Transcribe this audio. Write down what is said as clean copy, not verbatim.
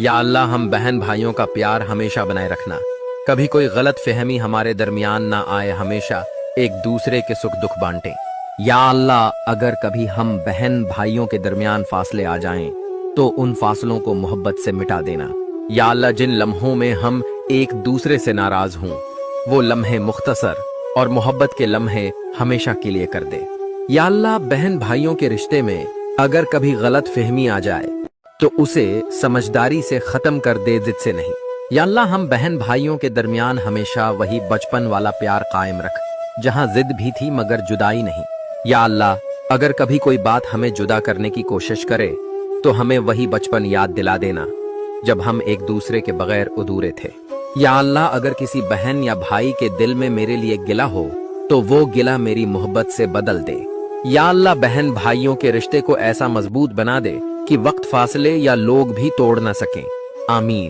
या अल्लाह हम बहन भाइयों का प्यार हमेशा बनाए रखना, कभी कोई गलत फहमी हमारे दरमियान ना आए, हमेशा एक दूसरे के सुख दुख बांटें। या अल्लाह अगर कभी हम बहन भाइयों के दरमियान फासले आ जाएं तो उन फासलों को मोहब्बत से मिटा देना। या अल्लाह जिन लम्हों में हम एक दूसरे से नाराज हों वो लम्हे मुख्तसर और मोहब्बत के लम्हे हमेशा के लिए कर दे। या अल्लाह बहन भाइयों के रिश्ते में अगर कभी गलत फहमी आ जाए तो उसे समझदारी से खत्म कर दे, जिद से नहीं। या अल्लाह हम बहन भाइयों के दरमियान हमेशा वही बचपन वाला प्यार कायम रख जहां जिद भी थी मगर जुदाई नहीं। या अल्लाह अगर कभी कोई बात हमें जुदा करने की कोशिश करे तो हमें वही बचपन याद दिला देना जब हम एक दूसरे के बगैर अधूरे थे। या अल्लाह अगर किसी बहन या भाई के दिल में मेरे लिए गिला हो तो वो गिला मेरी मोहब्बत से बदल दे। या अल्लाह बहन भाइयों के रिश्ते को ऐसा मजबूत बना दे कि वक्त फासले या लोग भी तोड़ ना सकें। आमीन।